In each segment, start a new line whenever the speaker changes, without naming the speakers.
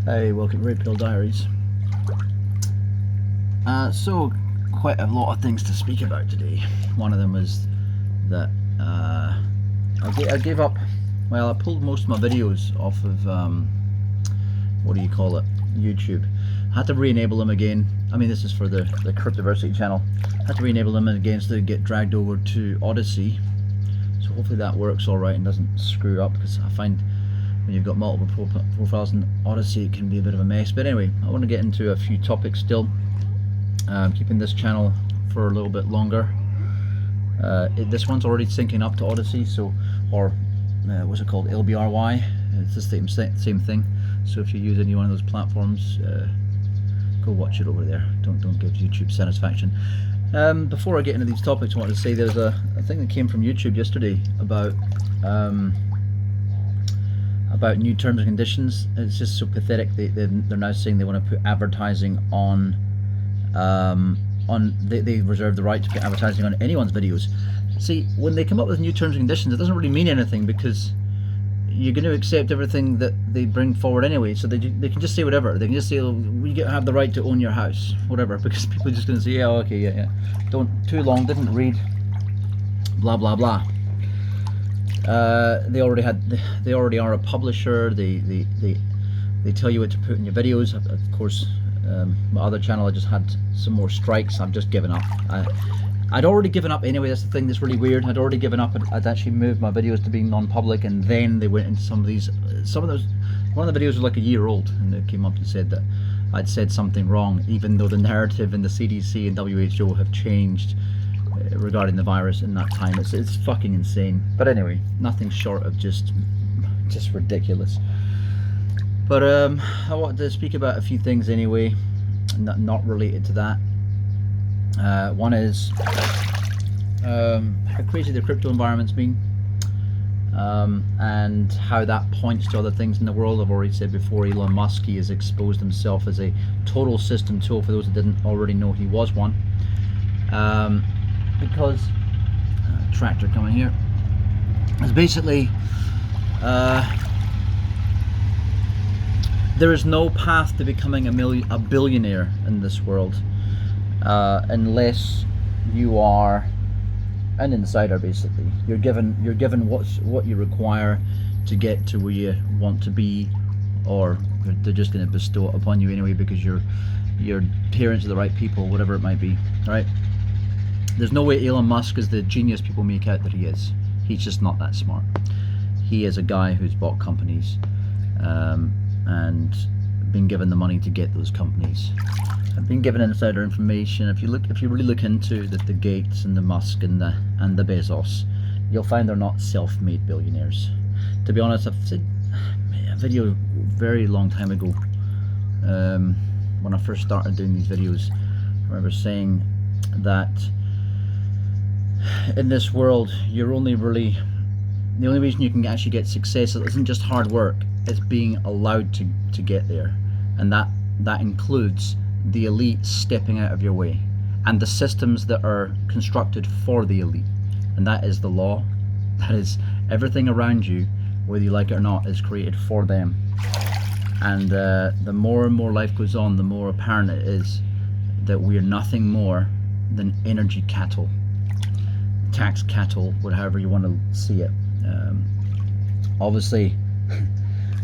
Hey, welcome to Red Pill Diaries. So, quite a lot of things to speak about today. One of them was that I gave up. Well, I pulled most of my videos off of what do you call it? YouTube. I had to re-enable them again. I mean, this is for the Cryptoversity channel. I had to re-enable them again so they get dragged over to Odyssey. So hopefully that works all right and doesn't screw up, because I find when you've got multiple profiles in Odyssey it can be a bit of a mess. But anyway, I want to get into a few topics still. Keeping this channel for a little bit longer. This one's already syncing up to Odyssey, so, or what's it called, LBRY? It's the same thing. So if you use any one of those platforms, go watch it over there. Don't give YouTube satisfaction. Before I get into these topics, I wanted to say there's a thing that came from YouTube yesterday about new terms and conditions. It's just so pathetic. They're now saying they want to put advertising on. They reserve the right to put advertising on anyone's videos. See, when they come up with new terms and conditions, it doesn't really mean anything, because you're going to accept everything that they bring forward anyway. So they can just say whatever. They can just say, oh, we have the right to own your house, whatever, because people are just going to say, yeah, okay, yeah. Don't, too long, didn't read, blah blah blah. They already are a publisher. They tell you what to put in your videos. Of course, my other channel, I just had some more strikes. I've just given up. I'd already given up anyway. That's the thing that's really weird. I'd already given up. I'd actually moved my videos to being non-public, and then they went into some of those. One of the videos was like a year old, and they came up and said that I'd said something wrong, even though the narrative in the CDC and WHO have changed regarding the virus in that time. It's fucking insane. But anyway, nothing short of just ridiculous. But I wanted to speak about a few things anyway, not related to that. One is how crazy the crypto environment's been, and how that points to other things in the world. I've already said before, Elon Musk, he has exposed himself as a total system tool, for those that didn't already know he was one. Because tractor coming here is basically there is no path to becoming a billionaire in this world unless you are an insider. Basically, you're given what you require to get to where you want to be, or they're just going to bestow it upon you anyway because your parents are the right people, whatever it might be, right? There's no way Elon Musk is the genius people make out that he is. He's just not that smart. He is a guy who's bought companies and been given the money to get those companies. I've been given insider information. If you really look into the Gates and the Musk and the Bezos, you'll find they're not self-made billionaires. To be honest, I've said a video a very long time ago, when I first started doing these videos. I remember saying that in this world, the only reason you can actually get success isn't just hard work, it's being allowed to get there. And that includes the elite stepping out of your way, and the systems that are constructed for the elite. And that is the law. That is everything around you, whether you like it or not, is created for them. And the more and more life goes on, the more apparent it is that we are nothing more than energy cattle, tax cattle, whatever you want to see it. Obviously,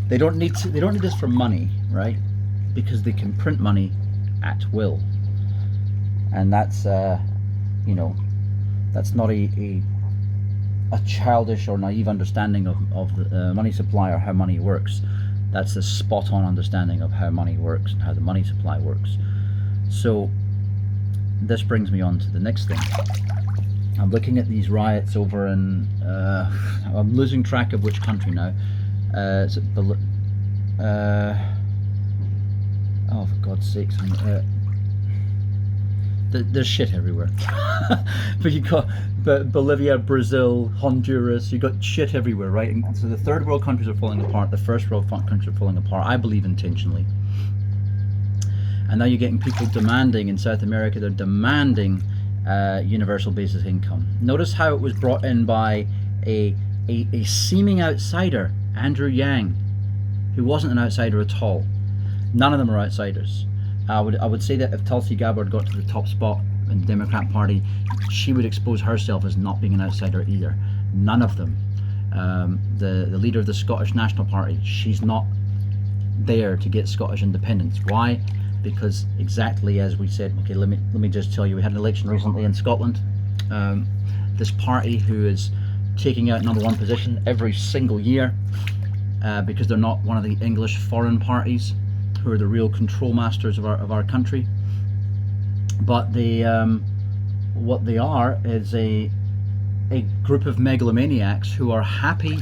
they don't need this for money, right? Because they can print money at will, and that's that's not a childish or naive understanding of the money supply or how money works. That's a spot-on understanding of how money works and how the money supply works. So this brings me on to the next thing. I'm looking at these riots over in I'm losing track of which country now. Is it oh, for God's sakes! There's shit everywhere. But Bolivia, Brazil, Honduras, you got shit everywhere, right? And so the third world countries are falling apart. The first world countries are falling apart. I believe intentionally. And now you're getting people demanding in South America. They're demanding universal basic income. Notice how it was brought in by a seeming outsider, Andrew Yang, who wasn't an outsider at all. None of them are outsiders. I would say that if Tulsi Gabbard got to the top spot in the Democrat Party, she would expose herself as not being an outsider either. None of them. The leader of the Scottish National Party, she's not there to get Scottish independence. Why? Because exactly as we said. Okay, let me just tell you, we had an election recently in Scotland. This party who is taking out #1 position every single year because they're not one of the English foreign parties who are the real control masters of our country, but they what they are is a group of megalomaniacs who are happy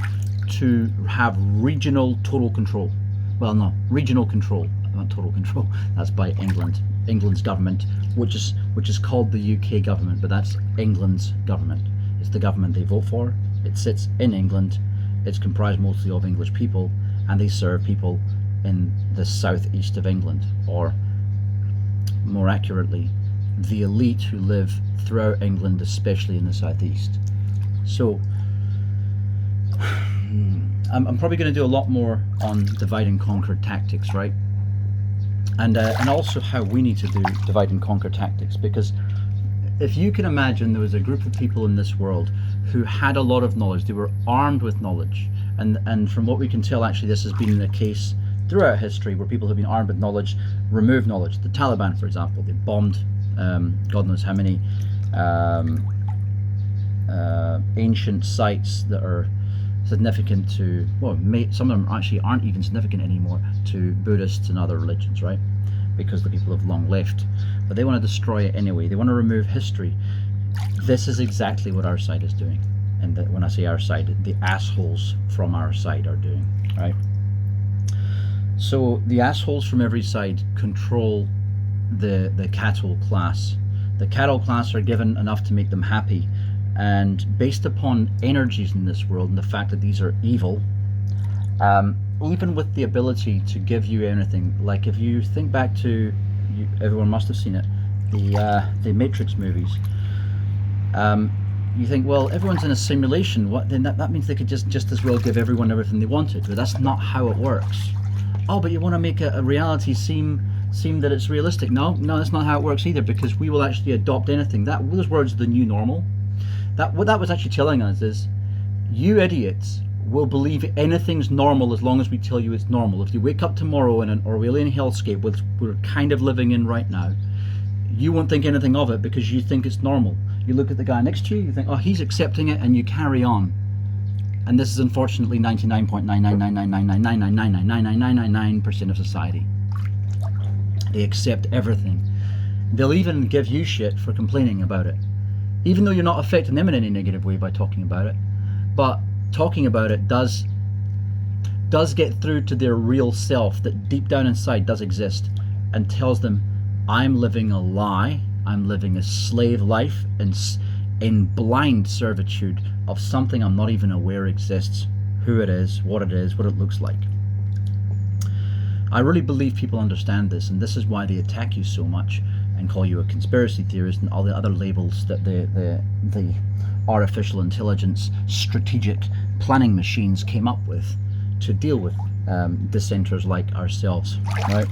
to have regional total control. Well, no, regional control, not total control. That's by England's government, which is called the UK government, but that's England's government. It's the government they vote for. It sits in England. It's comprised mostly of English people, and they serve people in the southeast of England, or more accurately, the elite who live throughout England, especially in the southeast. So I'm probably going to do a lot more on divide and conquer tactics, right? And also how we need to do divide and conquer tactics, because if you can imagine there was a group of people in this world who had a lot of knowledge, they were armed with knowledge, and from what we can tell, actually this has been the case throughout history, where people have been armed with knowledge remove knowledge. The Taliban, for example, they bombed God knows how many ancient sites that are significant to, well, some of them actually aren't even significant anymore to Buddhists and other religions, right? Because the people have long left. But they want to destroy it anyway. They want to remove history. This is exactly what our side is doing. And when I say our side, the assholes from our side are doing, right? So the assholes from every side control the cattle class. The cattle class are given enough to make them happy, and based upon energies in this world and the fact that these are evil, even with the ability to give you anything, like if you think back to, everyone must have seen it, the Matrix movies. You think, well, everyone's in a simulation. What then? That means they could just as well give everyone everything they wanted. But that's not how it works. Oh, but you want to make a reality seem that it's realistic. No, that's not how it works either, because we will actually adopt anything. Those words are the new normal. What that was actually telling us is, you idiots will believe anything's normal as long as we tell you it's normal. If you wake up tomorrow in an Orwellian hellscape, which we're kind of living in right now, you won't think anything of it because you think it's normal. You look at the guy next to you, you think, oh, he's accepting it, and you carry on. And this is unfortunately 99.9999999999999% of society. They accept everything. They'll even give you shit for complaining about it, even though you're not affecting them in any negative way by talking about it. But talking about it does get through to their real self that deep down inside does exist, and tells them, I'm living a lie, I'm living a slave life in blind servitude of something I'm not even aware exists, who it is, what it looks like. I really believe people understand this, and this is why they attack you so much and call you a conspiracy theorist and all the other labels that the artificial intelligence strategic planning machines came up with to deal with dissenters like ourselves, right?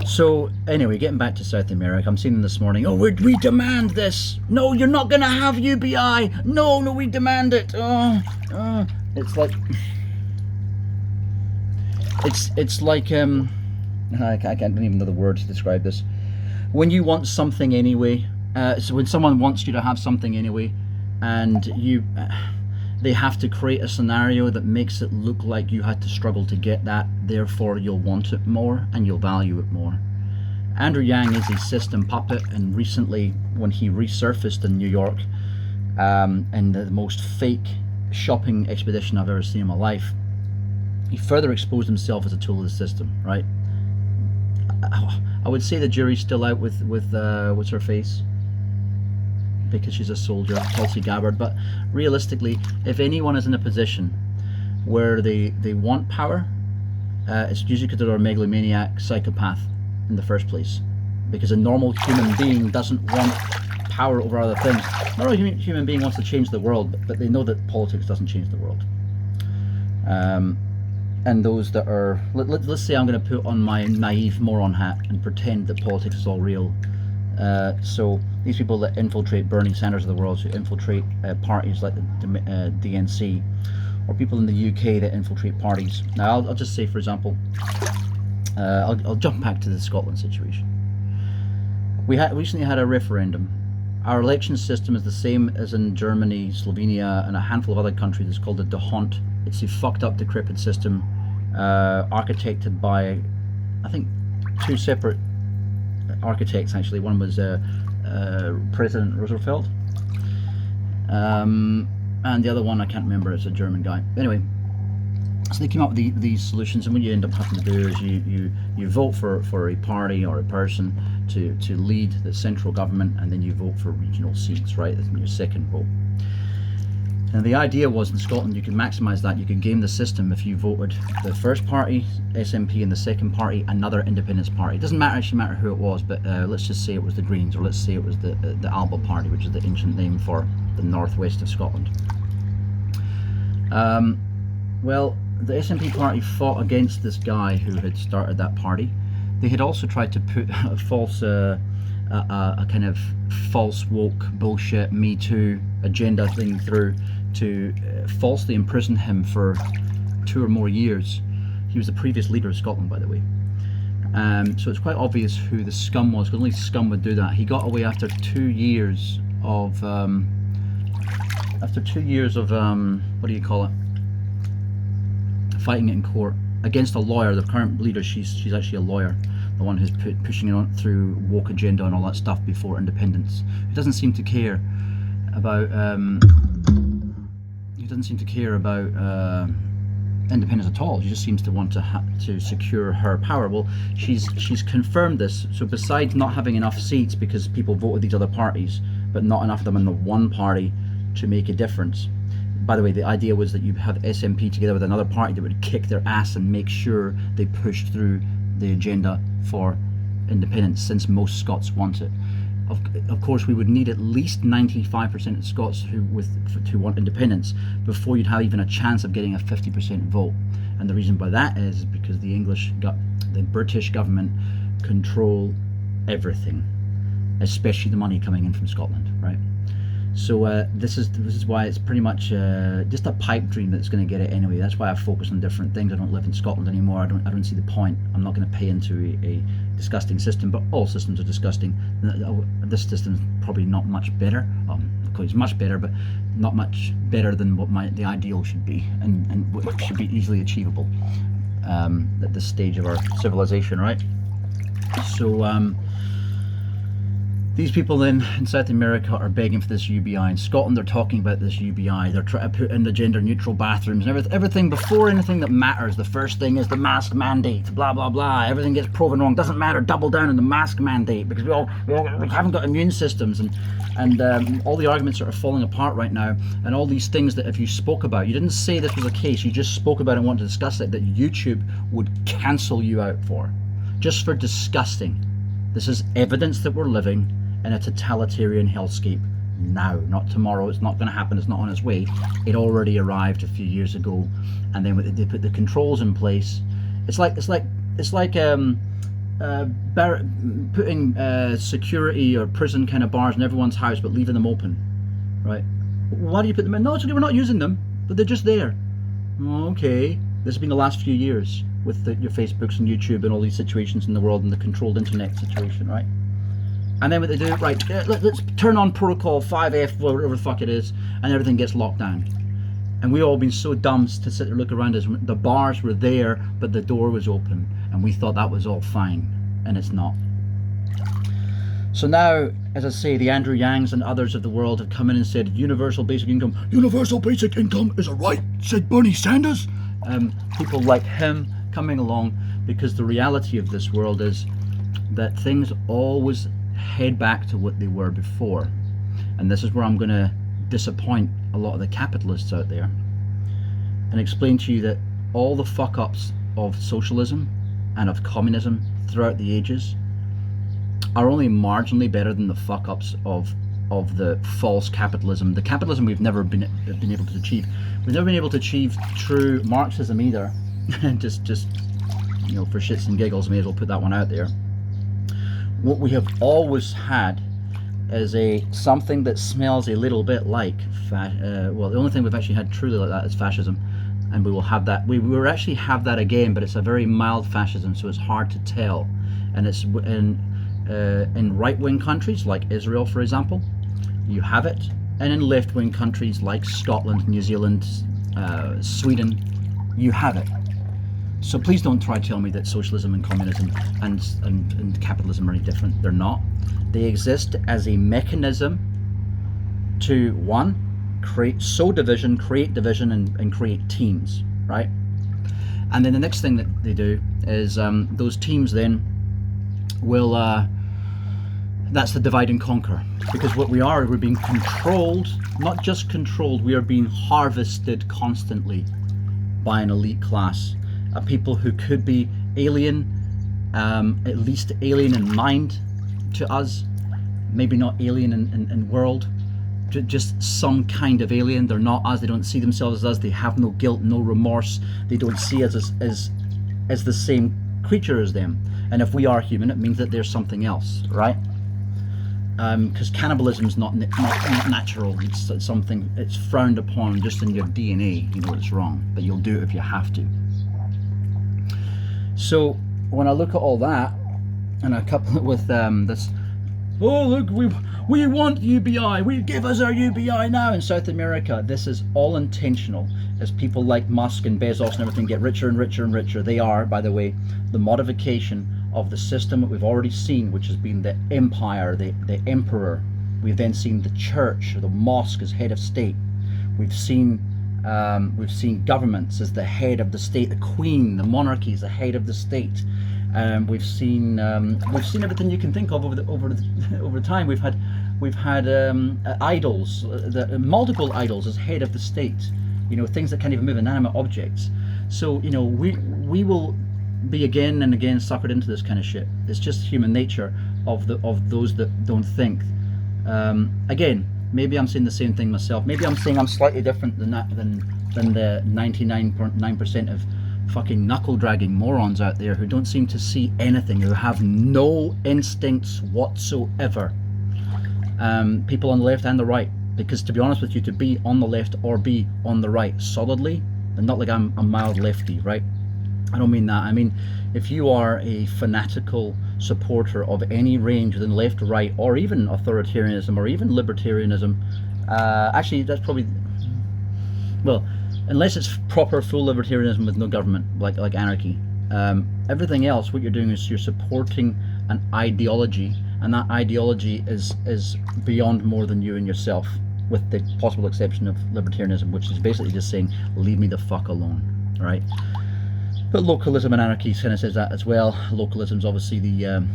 So anyway, getting back to South America, I'm seeing them this morning. Oh, we demand this. No, you're not going to have UBI. No, we demand it. It's like it's like I can't even know the word to describe this. When you want something anyway, so when someone wants you to have something anyway, and they have to create a scenario that makes it look like you had to struggle to get that, therefore you'll want it more and you'll value it more. Andrew Yang is a system puppet, and recently when he resurfaced in New York in the most fake shopping expedition I've ever seen in my life, he further exposed himself as a tool of the system, right? I would say the jury's still out with what's her face, because she's a soldier, Tulsi Gabbard. But realistically, if anyone is in a position where they want power, it's usually because they're a megalomaniac psychopath in the first place, because a normal human being doesn't want power over other things. A normal human being wants to change the world, but they know that politics doesn't change the world. and those that are, let's say I'm going to put on my naive moron hat and pretend that politics is all real. So these people that infiltrate Bernie Sanders of the world, who infiltrate parties like the DNC, or people in the UK that infiltrate parties. Now I'll just say, for example, I'll jump back to the Scotland situation. We recently had a referendum. Our election system is the same as in Germany, Slovenia, and a handful of other countries. It's called the DeHont. It's a fucked up, decrepit system, architected by, I think, two separate architects actually. One was President Roosevelt, and the other one I can't remember. It's a German guy. Anyway, so they came up with these solutions, and what you end up having to do is you vote for a party or a person to lead the central government, and then you vote for regional seats, right? That's your second vote. And the idea was in Scotland you could maximise that. You could game the system if you voted the first party, SNP, and the second party, another independence party. It doesn't actually matter who it was, but let's just say it was the Greens, or let's say it was the Alba Party, which is the ancient name for the northwest of Scotland. Well, the SNP party fought against this guy who had started that party. They had also tried to put a false, a kind of false woke bullshit Me Too agenda thing through to falsely imprison him for 2 or more years. He was the previous leader of Scotland, by the way. So it's quite obvious who the scum was, because only scum would do that. He got away after 2 years of, what do you call it? Fighting it in court against a lawyer. The current leader, she's actually a lawyer, the one who's pushing it on through woke agenda and all that stuff before independence. He doesn't seem to care about independence at all. She just seems to want to secure her power. Well, she's confirmed this. So besides not having enough seats because people voted these other parties, but not enough of them in the one party to make a difference. By the way, the idea was that you have SNP together with another party that would kick their ass and make sure they pushed through the agenda for independence, since most Scots want it. Of course, we would need at least 95% of Scots who want independence before you'd have even a chance of getting a 50% vote. And the reason by that is because the British government control everything, especially the money coming in from Scotland, right? So this is why it's pretty much just a pipe dream that's going to get it anyway. That's why I focus on different things. I don't live in Scotland anymore. I don't see the point. I'm not going to pay into a disgusting system, but all systems are disgusting. This system is probably not much better. Of course, it's much better, but not much better than what the ideal should be, and what should be easily achievable at this stage of our civilization, right? So. These people then in South America are begging for this UBI. In Scotland, they're talking about this UBI. They're trying to put in the gender-neutral bathrooms and everything before anything that matters. The first thing is the mask mandate. Blah blah blah. Everything gets proven wrong. Doesn't matter. Double down on the mask mandate because we haven't got immune systems, and all the arguments are falling apart right now. And all these things that if you spoke about, you didn't say this was a case. You just spoke about it and wanted to discuss it. That YouTube would cancel you out for, just for disgusting. This is evidence that we're living in a totalitarian hellscape now, not tomorrow. It's not going to happen. It's not on its way. It already arrived a few years ago, and then they put the controls in place. It's like putting security or prison kind of bars in everyone's house, but leaving them open, right? Why do you put them in? No, it's okay. We're not using them, but they're just there. Okay, this has been the last few years with your Facebooks and YouTube and all these situations in the world and the controlled internet situation, right? And then what they do, right, let's turn on protocol 5F, whatever the fuck it is, and everything gets locked down. And we all been so dumb to sit there and look around us. The bars were there, but the door was open, and we thought that was all fine, and it's not. So now, as I say, the Andrew Yangs and others of the world have come in and said, universal basic income. Universal basic income is a right, said Bernie Sanders. People like him coming along, because the reality of this world is that things always head back to what they were before. And this is where I'm going to disappoint a lot of the capitalists out there and explain to you that all the fuck ups of socialism and of communism throughout the ages are only marginally better than the fuck ups of the false capitalism, the capitalism we've never been able to achieve. We've never been able to achieve true Marxism either, just for shits and giggles, may as well put that one out there. What we have always had is something that smells a little bit like well, the only thing we've actually had truly like that is fascism, and we will have that. We will actually have that again, but it's a very mild fascism, so it's hard to tell. And it's in right-wing countries like Israel, for example, you have it, and in left-wing countries like Scotland, New Zealand, Sweden, you have it. So please don't try to tell me that socialism and communism and capitalism are any different. They're not. They exist as a mechanism to, one, sow division, create division, and create teams, right? And then the next thing that they do is those teams then will, that's the divide and conquer. Because what we're being controlled, not just controlled, we are being harvested constantly by an elite class. People who could be alien, at least alien in mind to us, maybe not alien in world, just some kind of alien. They're not us, they don't see themselves as us, they have no guilt, no remorse, they don't see us as the same creature as them. And if we are human, it means that there's something else, right? Because cannibalism is not natural. It's something, it's frowned upon just in your DNA. You know it's wrong, but you'll do it if you have to. So when I look at all that, and I couple it with this, oh look, we want UBI, give us our UBI now in South America. This is all intentional, as people like Musk and Bezos and everything get richer and richer and richer. They are, by the way, the modification of the system that we've already seen, which has been the empire, the emperor. We've then seen the church, or the mosque, as head of state. We've seen governments as the head of the state, the queen, the monarchy is the head of the state. We've seen everything you can think of over time. We've had idols, multiple idols as head of the state. Things that can't even move, inanimate objects. So we will be again and again suckered into this kind of shit. It's just human nature of those that don't think. Again, maybe I'm saying the same thing myself. Maybe I'm saying I'm slightly different than the 99.9% of fucking knuckle dragging morons out there who don't seem to see anything, who have no instincts whatsoever. People on the left and the right, because to be honest with you, to be on the left or be on the right solidly, and not like I'm a mild lefty, right? I don't mean that. I mean, if you are a fanatical supporter of any range within left, right, or even authoritarianism, or even libertarianism, actually that's probably, well, unless it's proper full libertarianism with no government, like anarchy, everything else, what you're doing is you're supporting an ideology, and that ideology is beyond more than you and yourself, with the possible exception of libertarianism, which is basically just saying, leave me the fuck alone, right? But localism and anarchy kind of says that as well. Localism is obviously the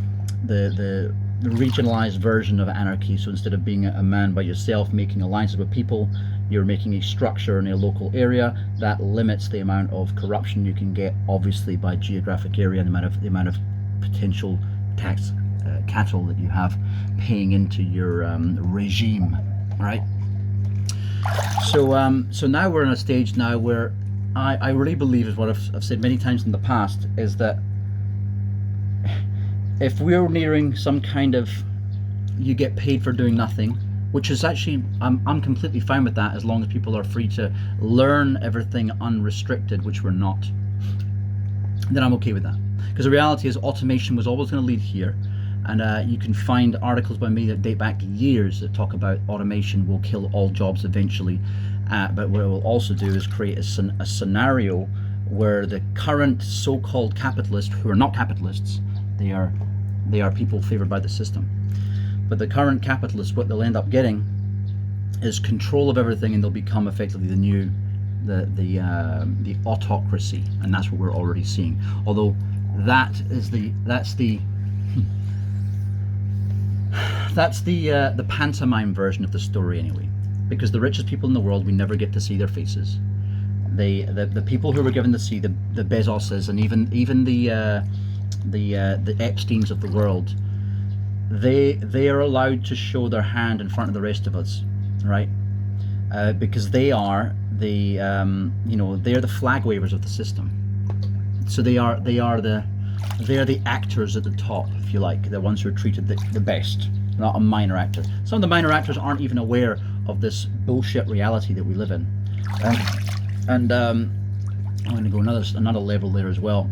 regionalized version of anarchy. So instead of being a man by yourself making alliances with people, you're making a structure in a local area that limits the amount of corruption you can get, obviously by geographic area, and the amount of potential tax cattle that you have paying into your regime, right? So now we're in a stage now where I really believe, is what I've said many times in the past, is that if we're nearing some kind of you get paid for doing nothing, which is actually, I'm completely fine with that, as long as people are free to learn everything unrestricted, which we're not, then I'm okay with that. Because the reality is automation was always going to lead here, and you can find articles by me that date back years that talk about automation will kill all jobs eventually. But what it will also do is create a scenario where the current so-called capitalists, who are not capitalists, they are people favored by the system. But the current capitalists, what they'll end up getting is control of everything, and they'll become effectively the autocracy, and that's what we're already seeing. Although that's the pantomime version of the story anyway. Because the richest people in the world, we never get to see their faces. The people who were given to see, the Bezoses and even the Epsteins of the world, they are allowed to show their hand in front of the rest of us, right? Because they are they're the flag wavers of the system. So they are the actors at the top, if you like, the ones who are treated the best, not a minor actor. Some of the minor actors aren't even aware of this bullshit reality that we live in. And I'm going to go another level there as well.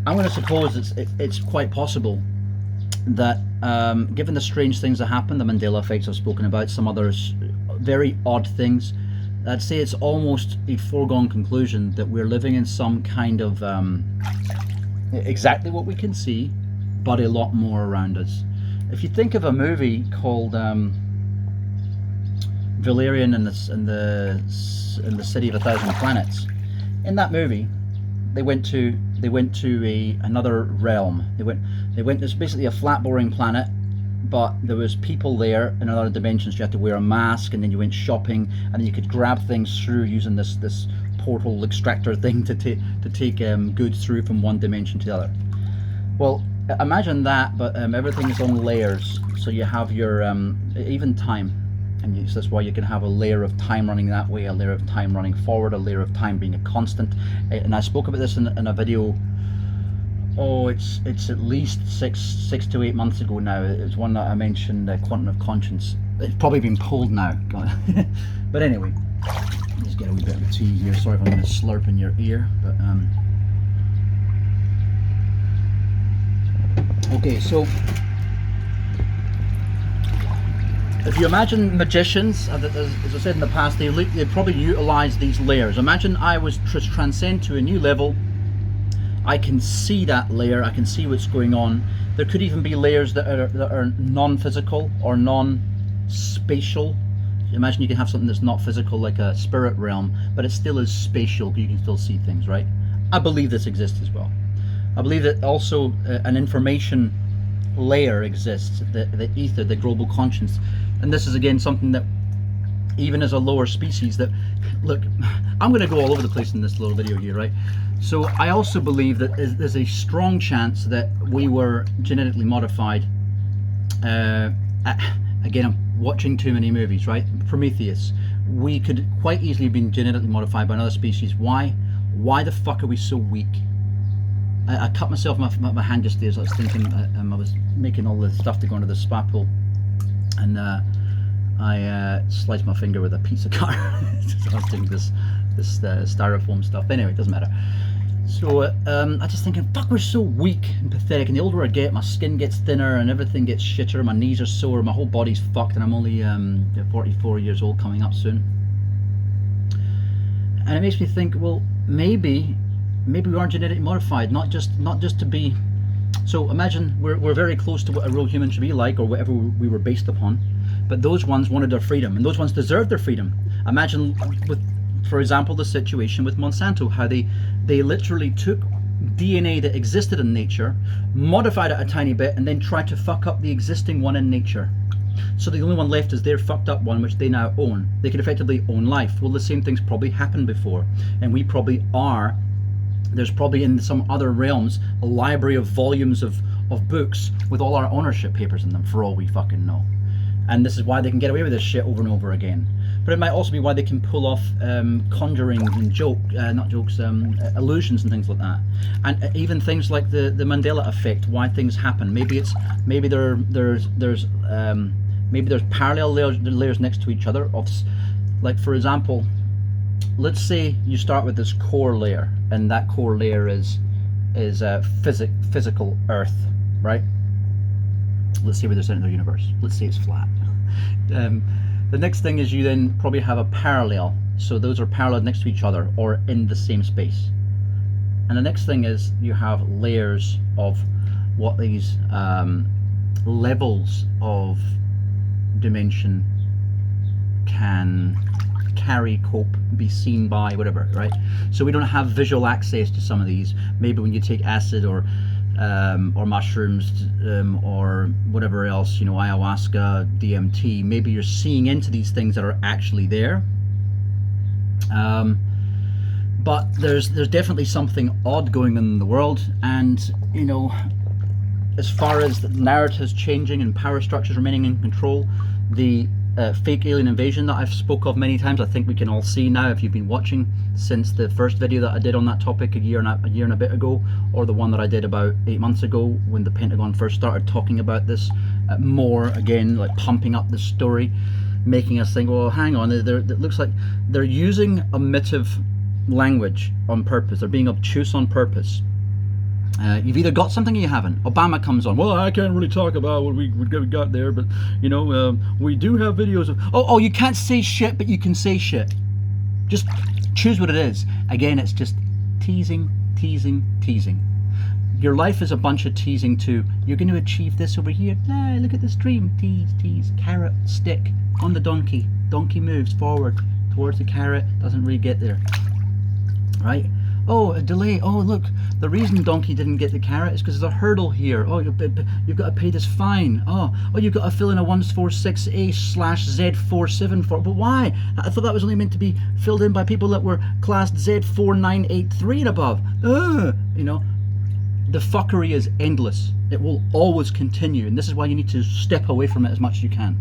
I'm going to suppose it's quite possible that given the strange things that happen, the Mandela effects I've spoken about, some others very odd things, I'd say it's almost a foregone conclusion that we're living in some kind of exactly what we can see, but a lot more around us. If you think of a movie called Valerian and the City of a Thousand Planets, in that movie, they went to another realm. They went. It's basically a flat, boring planet, but there was people there in other dimensions. You had to wear a mask, and then you went shopping, and then you could grab things through using this portal extractor thing to take goods through from one dimension to the other. Well, imagine that, but everything is on layers. So you have your even time. And so that's why you can have a layer of time running that way, a layer of time running forward, a layer of time being a constant. And I spoke about this in a video. Oh, it's at least six to 8 months ago now. It's one that I mentioned, Quantum of Conscience. It's probably been pulled now. But anyway, let's get a wee bit of a tea here. Sorry if I'm going to slurp in your ear, but okay. So if you imagine magicians, as I said in the past, they probably utilize these layers. Imagine I was to transcend to a new level. I can see that layer. I can see what's going on. There could even be layers that are non-physical or non-spatial. Imagine you can have something that's not physical, like a spirit realm, but it still is spatial. You can still see things, right? I believe this exists as well. I believe that also an information layer exists, the ether, the global conscience. And this is again something that even as a lower species that, look, I'm going to go all over the place in this little video here, right? So I also believe that there's a strong chance that we were genetically modified. Again, I'm watching too many movies, right? Prometheus. We could quite easily have been genetically modified by another species. Why? Why the fuck are we so weak? I cut myself my hand just there, so I was thinking, I was making all the stuff to go into the spa pool, and I sliced my finger with a pizza cutter. So I was doing this styrofoam stuff. Anyway, it doesn't matter. So I just thinking, fuck, we're so weak and pathetic, and the older I get, my skin gets thinner and everything gets shitter, my knees are sore, my whole body's fucked, and I'm only 44 years old, coming up soon. And it makes me think, well, maybe we aren't genetically modified, not just to be. So imagine we're very close to what a real human should be like, or whatever we were based upon, but those ones wanted their freedom, and those ones deserved their freedom. Imagine with, for example, the situation with Monsanto, how they literally took DNA that existed in nature, modified it a tiny bit, and then tried to fuck up the existing one in nature. So the only one left is their fucked up one, which they now own. They can effectively own life. Well, the same thing's probably happened before, and we probably are. There's probably in some other realms a library of volumes of books with all our ownership papers in them, for all we fucking know. And this is why they can get away with this shit over and over again. But it might also be why they can pull off conjuring and illusions and things like that. And even things like the Mandela effect, why things happen. Maybe there's parallel layers next to each other. Like, for example, let's say you start with this core layer, and that core layer is physical Earth, right? Let's say we're the center of the universe. Let's say it's flat. The next thing is you then probably have a parallel. So those are parallel next to each other or in the same space. And the next thing is you have layers of what these levels of dimension can carry, cope, be seen by, whatever, right? So we don't have visual access to some of these. Maybe when you take acid or mushrooms or whatever else, ayahuasca, DMT, maybe you're seeing into these things that are actually there. But there's definitely something odd going on in the world, and as far as the narratives changing and power structures remaining in control, the fake alien invasion that I've spoke of many times. I think we can all see now, if you've been watching since the first video that I did on that topic a year and a bit ago, or the one that I did about 8 months ago when the Pentagon first started talking about this more again, like pumping up the story, making us think, well, hang on, it looks like they're using omissive language on purpose. They're being obtuse on purpose. You've either got something or you haven't. Obama comes on, well, I can't really talk about what we got there, but you know, we do have videos of, oh, you can't say shit, but you can say shit. Just choose what it is. Again, it's just teasing, teasing, teasing. Your life is a bunch of teasing too. You're going to achieve this over here. Nah, look at this dream. Tease, tease, carrot, stick on the donkey. Donkey moves forward towards the carrot, doesn't really get there. Right? Oh, a delay. Oh, look, the reason donkey didn't get the carrot is because there's a hurdle here. Oh, you've got to pay this fine. Oh, you've got to fill in a 146A/Z474. But why? I thought that was only meant to be filled in by people that were classed Z4983 and above. You know, the fuckery is endless. It will always continue, and this is why you need to step away from it as much as you can.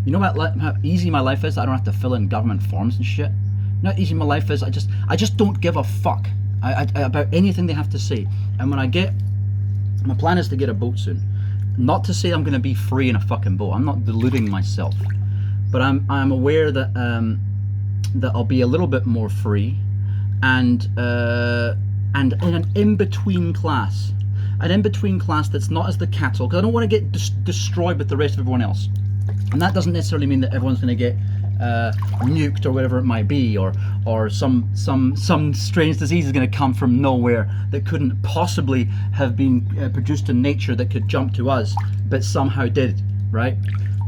You know how easy my life is? I don't have to fill in government forms and shit. You know how easy my life is? I just don't give a fuck about anything they have to say. And when I get, my plan is to get a boat soon. Not to say I'm going to be free in a fucking boat. I'm not deluding myself, but I'm aware that that I'll be a little bit more free, and in an in-between class, that's not as the cattle, because I don't want to get destroyed with the rest of everyone else. And that doesn't necessarily mean that everyone's going to get nuked or whatever it might be, or some strange disease is going to come from nowhere that couldn't possibly have been produced in nature that could jump to us, but somehow did, right?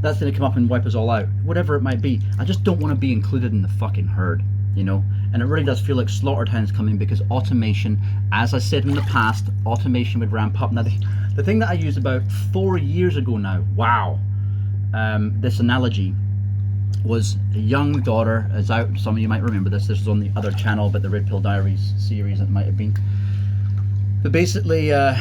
That's going to come up and wipe us all out, whatever it might be. I just don't want to be included in the fucking herd, you know? And it really does feel like slaughter time's coming, because automation, as I said in the past, automation would ramp up. Now, the thing that I used about 4 years ago now, wow, this analogy was a young daughter is out. Some of you might remember this. This was on the other channel, but the Red Pill Diaries series it might have been. But basically, a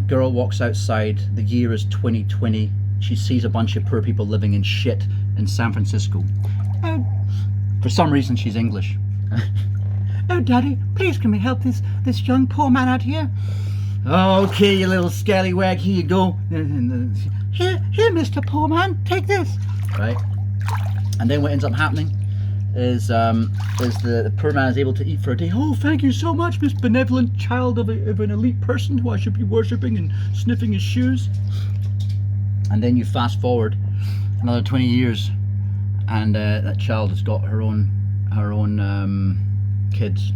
girl walks outside. The year is 2020. She sees a bunch of poor people living in shit in San Francisco. For some reason, she's English. Oh, Daddy, please can we help this young poor man out here? Okay, you little scallywag, here you go. Here, Mr. Poor Man, take this. Right, and then what ends up happening is the poor man is able to eat for a day. Oh, thank you so much, Miss Benevolent Child of an elite person who I should be worshipping and sniffing his shoes. And then you fast forward another 20 years, and that child has got her own kids,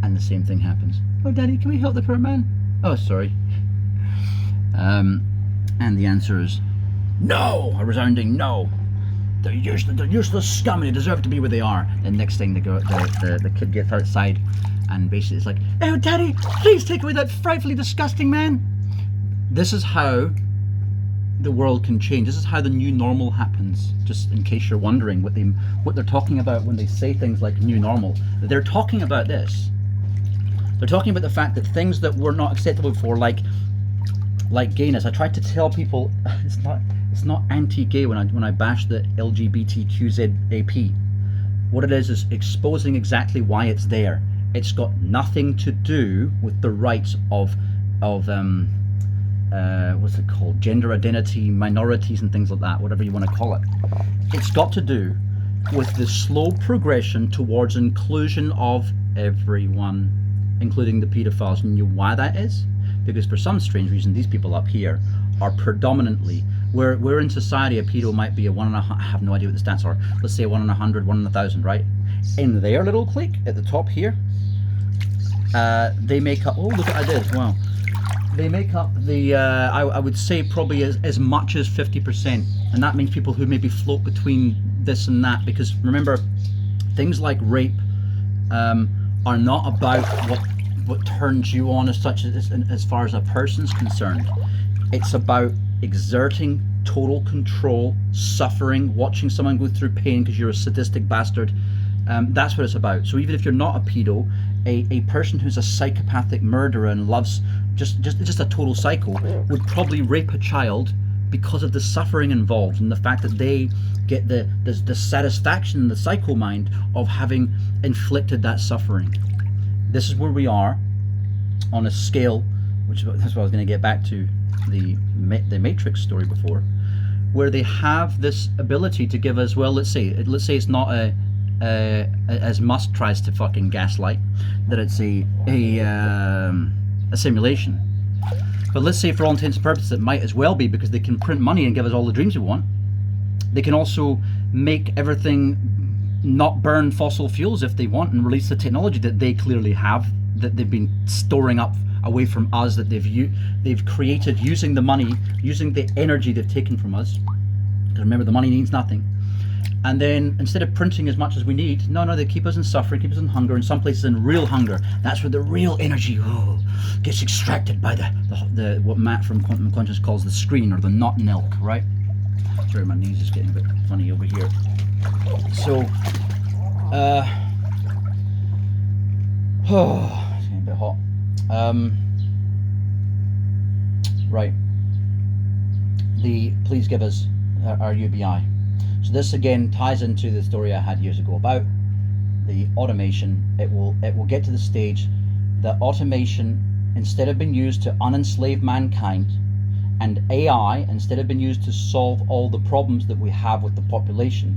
and the same thing happens. Oh, Daddy, can we help the poor man? Oh, sorry. And the answer is no, a resounding no. They're useless scum, and they deserve to be where they are. And next thing, the kid gets outside, and basically it's like, oh, Daddy, please take away that frightfully disgusting man. This is how the world can change. This is how the new normal happens. Just in case you're wondering what they're talking about when they say things like new normal. They're talking about this. They're talking about the fact that things that were not acceptable before, like gayness. I tried to tell people it's not anti-gay when I bash the LGBTQZAP. What it is exposing exactly why it's there. It's got nothing to do with the rights of what's it called? Gender identity, minorities and things like that, whatever you want to call it. It's got to do with the slow progression towards inclusion of everyone, including the pedophiles. And you know why that is? Because for some strange reason, these people up here are predominantly, we're in society, a pedo might be a 1 in 100, I have no idea what the stats are. Let's say 1 in 100, 1 in 1,000, right? In their little clique at the top here, they make up, oh, look what I did, wow. They make up the, I would say probably as much as 50%. And that means people who maybe float between this and that, because remember, things like rape are not about what turns you on as such as far as a person's concerned. It's about exerting total control, suffering, watching someone go through pain because you're a sadistic bastard. That's what it's about. So even if you're not a pedo, a person who's a psychopathic murderer and loves just a total psycho would probably rape a child because of the suffering involved and the fact that they get the satisfaction in the psycho mind of having inflicted that suffering. This is where we are on a scale, which that's what I was going to get back to the Matrix story before, where they have this ability to give us, well, let's say it's not as Musk tries to fucking gaslight, that it's a simulation. But let's say for all intents and purposes it might as well be, because they can print money and give us all the dreams we want. They can also make everything not burn fossil fuels if they want, and release the technology that they clearly have, that they've been storing up away from us, that they've created using the money, using the energy they've taken from us. Because remember, the money means nothing. And then instead of printing as much as we need, no, they keep us in suffering, keep us in hunger, in some places in real hunger. That's where the real energy gets extracted by the what Matt from Quantum Conscious calls the screen, or the not milk, right? Sorry, my knees is getting a bit funny over here. So, it's getting a bit hot. Right. Please give us our UBI. So this again ties into the story I had years ago about the automation. It will get to the stage that automation, instead of being used to unenslave mankind, and AI, instead of being used to solve all the problems that we have with the population,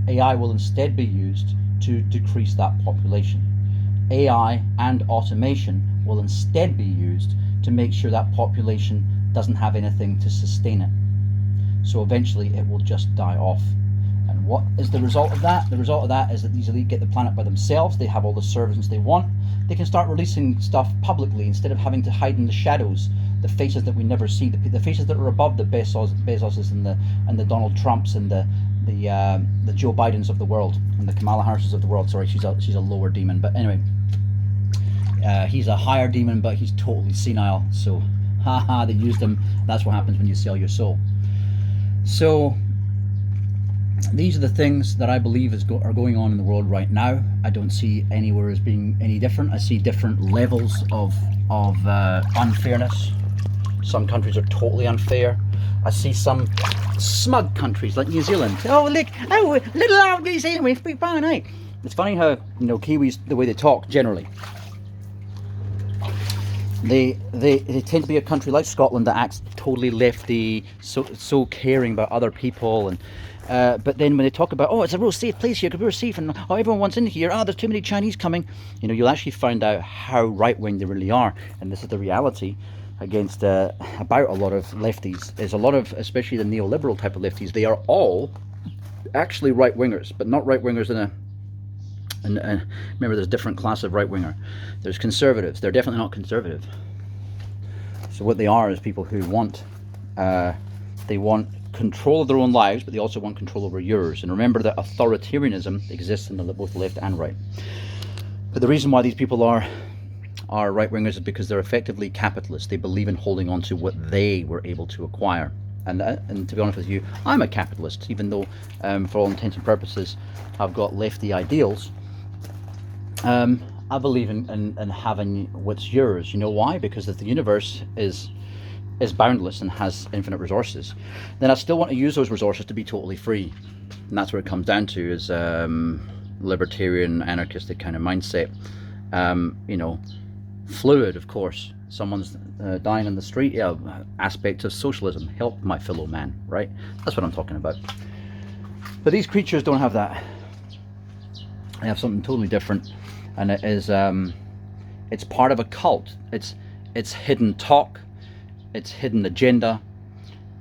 AI will instead be used to decrease that population. AI and automation will instead be used to make sure that population doesn't have anything to sustain it. So eventually it will just die off. And what is the result of that? The result of that is that these elite get the planet by themselves. They have all the servants they want. They can start releasing stuff publicly instead of having to hide in the shadows, the faces that we never see, the faces that are above the Bezoses and the Donald Trumps and the Joe Bidens of the world, and the Kamala Harrises of the world. Sorry, she's a lower demon, but anyway, he's a higher demon, but he's totally senile. So, haha, they used him. That's what happens when you sell your soul. So, these are the things that I believe are going on in the world right now. I don't see anywhere as being any different. I see different levels of unfairness. Some countries are totally unfair. I see some smug countries like New Zealand. Oh look, little old New Zealand, we speak fine, eh? It's funny how, Kiwis, the way they talk generally. They tend to be a country like Scotland that acts totally lefty, so caring about other people, and but then when they talk about, it's a real safe place here because we're safe, and everyone wants in here, there's too many Chinese coming, you'll actually find out how right-wing they really are. And this is the reality against about a lot of lefties, is a lot of, especially the neoliberal type of lefties, they are all actually right-wingers, but not right-wingers and remember, there's a different class of right-winger. There's conservatives. They're definitely not conservative. So what they are is people who want they want control of their own lives, but they also want control over yours. And remember that authoritarianism exists in both left and right. But the reason why these people are right-wingers is because they're effectively capitalists. They believe in holding on to what they were able to acquire. And to be honest with you, I'm a capitalist, even though for all intents and purposes I've got lefty ideals. I believe in having what's yours. You know why? Because if the universe is boundless and has infinite resources, then I still want to use those resources to be totally free. And that's where it comes down to, is libertarian, anarchistic kind of mindset. Fluid, of course. Someone's dying in the street, aspect of socialism. Help my fellow man, right? That's what I'm talking about. But these creatures don't have that. They have something totally different, and it is it's part of a cult. It's hidden talk, it's hidden agenda,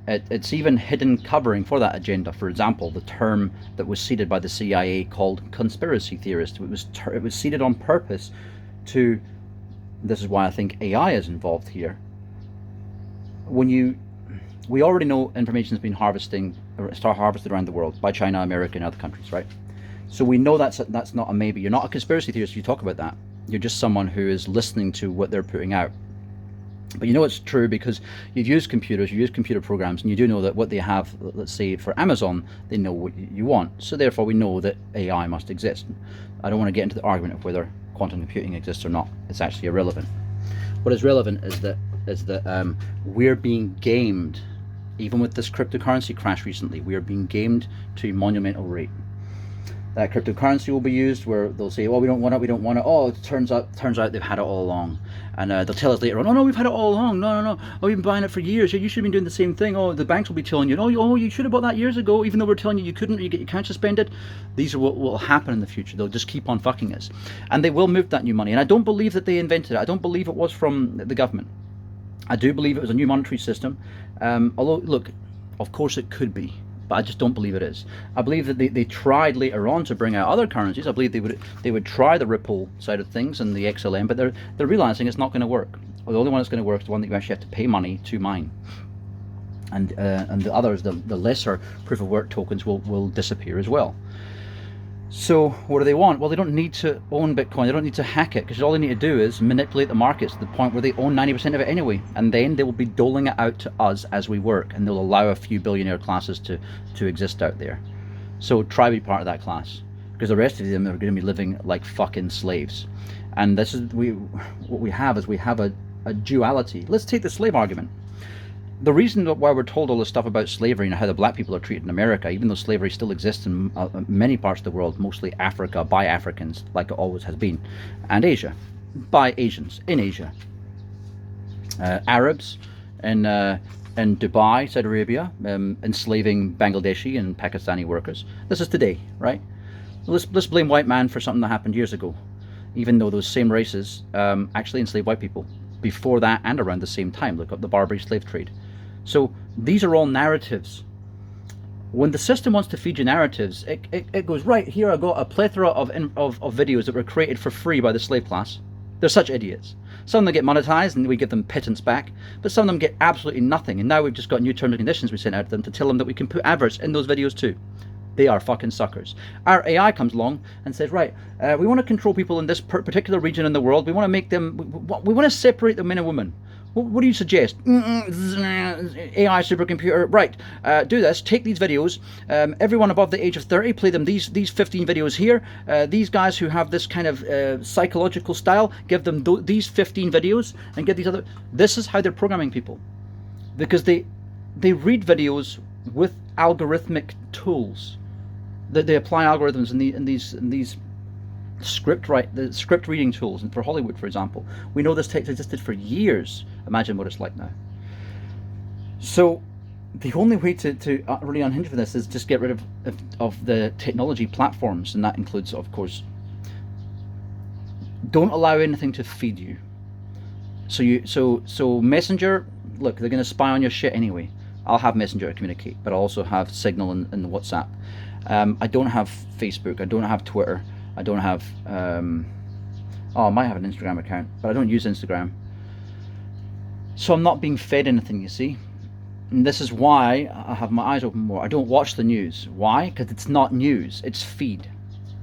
it's even hidden covering for that agenda. For example, the term that was seeded by the CIA called conspiracy theorist, it was seeded on purpose to, this is why I think AI is involved here. We already know information has been harvested around the world by China, America, and other countries, right? So we know that's not a maybe. You're not a conspiracy theorist if you talk about that. You're just someone who is listening to what they're putting out. But you know it's true because you've used computers, you use computer programs, and you do know that what they have, let's say for Amazon, they know what you want. So therefore we know that AI must exist. I don't want to get into the argument of whether quantum computing exists or not. It's actually irrelevant. What is relevant is that we're being gamed Even with this cryptocurrency crash recently, we are being gamed to a monumental rate. That cryptocurrency will be used where they'll say, "Oh, we don't want it, we don't want it." Oh, it turns out they've had it all along, and they'll tell us later on, "Oh no, we've had it all along. No. Oh, we've been buying it for years. You should have been doing the same thing." Oh, the banks will be telling you, "Oh, you should have bought that years ago, even though we're telling you you couldn't. You can't suspend it." These are what will happen in the future. They'll just keep on fucking us, and they will move that new money. And I don't believe that they invented it. I don't believe it was from the government. I do believe it was a new monetary system. Although, look, of course it could be, but I just don't believe it is. I believe that they tried later on to bring out other currencies. I believe they would try the Ripple side of things and the XLM, but they're realizing it's not going to work. Well, the only one that's going to work is the one that you actually have to pay money to mine. And the others, the lesser proof of work tokens will disappear as well. So what do they want? Well, they don't need to own Bitcoin. They don't need to hack it, because all they need to do is manipulate the markets to the point where they own 90% of it anyway, and then they will be doling it out to us as we work, and they'll allow a few billionaire classes to exist out there. So try to be part of that class, because the rest of them are going to be living like fucking slaves. And this is what we have a duality. Let's take the slave argument. The reason why we're told all this stuff about slavery and how the black people are treated in America, even though slavery still exists in many parts of the world, mostly Africa, by Africans, like it always has been, and Asia, by Asians in Asia, Arabs in Dubai, Saudi Arabia, enslaving Bangladeshi and Pakistani workers. This is today, right? Let's blame white man for something that happened years ago, even though those same races actually enslaved white people before that and around the same time. Look up the Barbary slave trade. So these are all narratives. When the system wants to feed you narratives, it goes, right, here I got a plethora of videos that were created for free by the slave class. They're such idiots. Some of them get monetized and we give them pittance back, but some of them get absolutely nothing. And now we've just got new terms and conditions we sent out to them to tell them that we can put adverts in those videos too. They are fucking suckers. Our AI comes along and says, right, we want to control people in this particular region in the world. We want to make them, we want to separate the men and women. What do you suggest? AI supercomputer, right, do this, take these videos, everyone above the age of 30, play them these 15 videos here, these guys who have this kind of psychological style, give them these 15 videos, and get these other, this is how they're programming people. Because they read videos with algorithmic tools. They apply algorithms in these script reading tools, and for Hollywood, for example, we know this text existed for years. Imagine what it's like now. So the only way to really unhinge from this is just get rid of the technology platforms, and that includes, of course, don't allow anything to feed you. So Messenger, look, they're going to spy on your shit anyway. I'll have Messenger to communicate, but I also have Signal and WhatsApp. I don't have Facebook. I don't have Twitter. I don't have, I might have an Instagram account, but I don't use Instagram. So I'm not being fed anything, you see. And this is why I have my eyes open more. I don't watch the news. Why? Because it's not news, it's feed,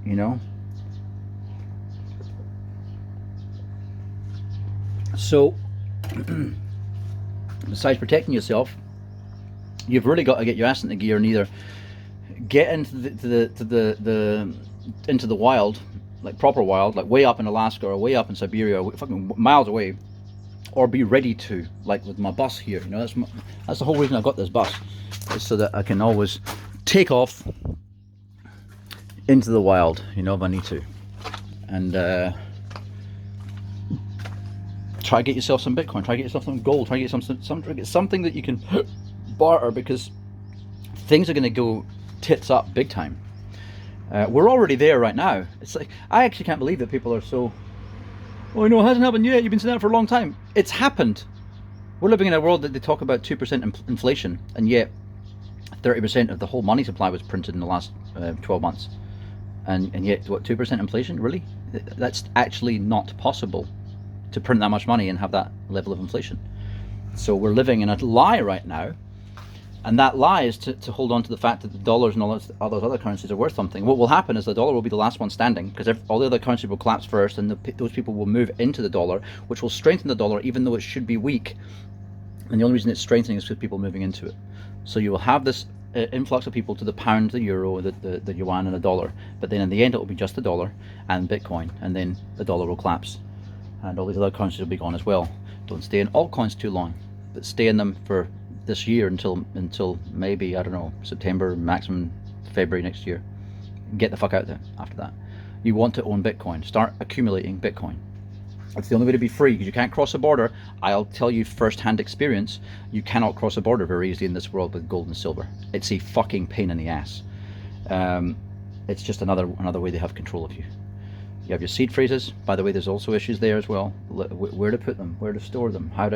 you know. So, besides protecting yourself, you've really got to get your ass into gear and either get into the wild, like proper wild, like way up in Alaska or way up in Siberia, fucking miles away, or be ready to, like with my bus here. You know, that's the whole reason I got this bus, is so that I can always take off into the wild, you know, if I need to, and try to get yourself some Bitcoin, try to get yourself some gold, try to get something that you can barter, because things are going to go tits up big time. We're already there right now. It's like, I actually can't believe that people are so, oh no, it hasn't happened yet, you've been saying that for a long time. It's happened. We're living in a world that they talk about 2% inflation, and yet 30% of the whole money supply was printed in the last 12 months. And yet, what, 2% inflation? Really? That's actually not possible to print that much money and have that level of inflation. So we're living in a lie right now. And that lie is to hold on to the fact that the dollars and all those other currencies are worth something. What will happen is the dollar will be the last one standing, because all the other currencies will collapse first, and those people will move into the dollar, which will strengthen the dollar, even though it should be weak. And the only reason it's strengthening is because people moving into it. So you will have this influx of people to the pound, the euro, the yuan, and the dollar. But then in the end, it will be just the dollar and Bitcoin, and then the dollar will collapse, and all these other currencies will be gone as well. Don't stay in altcoins too long, but stay in them for this year until maybe, I don't know, September, maximum February next year. Get the fuck out there after that. You want to own Bitcoin. Start accumulating Bitcoin. It's the only way to be free, because you can't cross a border. I'll tell you first-hand experience, you cannot cross a border very easily in this world with gold and silver. It's a fucking pain in the ass. It's just another way they have control of you. You have your seed phrases. By the way, there's also issues there as well. Where to put them, where to store them, how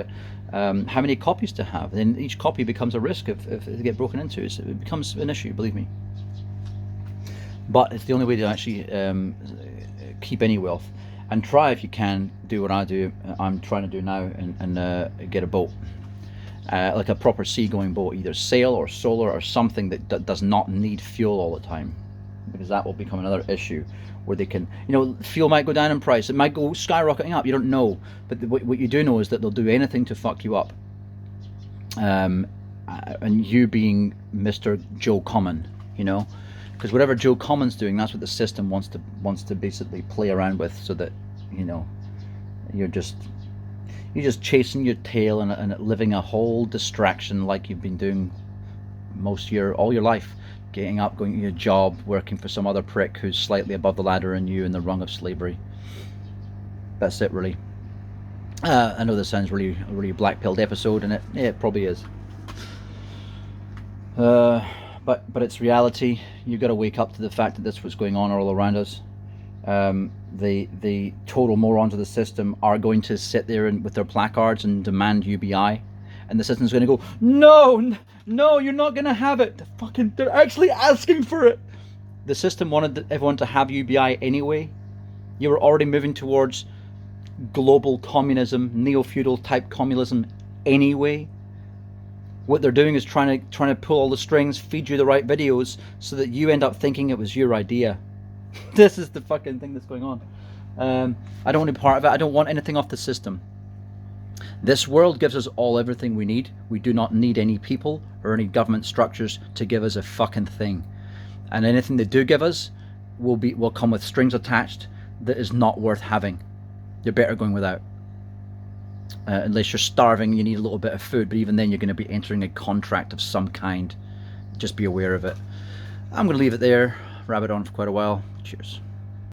many copies to have. Then each copy becomes a risk if they get broken into. It becomes an issue, believe me. But it's the only way to actually keep any wealth. And try, if you can, do what I do. I'm trying to do now, and get a boat, like a proper seagoing boat, either sail or solar or something that does not need fuel all the time, because that will become another issue where they can, fuel might go down in price, it might go skyrocketing up, you don't know, but what you do know is that they'll do anything to fuck you up. And you being Mr. Joe Common, because whatever Joe Common's doing, that's what the system wants to basically play around with, so that you're just chasing your tail and living a whole distraction like you've been doing all your life, getting up, going to your job, working for some other prick who's slightly above the ladder and you in the rung of slavery. That's it, really. I know this sounds really black-pilled episode, and it probably is. But it's reality. You've got to wake up to the fact that that's what's going on all around us. The total morons of the system are going to sit there with their placards and demand UBI, and the system's going to go, no, you're not going to have it. They're actually asking for it. The system wanted everyone to have UBI anyway. You were already moving towards global communism, neo-feudal type communism anyway. What they're doing is trying to pull all the strings, feed you the right videos, so that you end up thinking it was your idea. This is the fucking thing that's going on. I don't want to be part of it. I don't want anything off the system. This world gives us everything we need. We do not need any people or any government structures to give us a fucking thing. And anything they do give us will come with strings attached that is not worth having. You're better going without. Unless you're starving, you need a little bit of food, but even then you're going to be entering a contract of some kind. Just be aware of it. I'm going to leave it there. Rabbit on for quite a while. Cheers.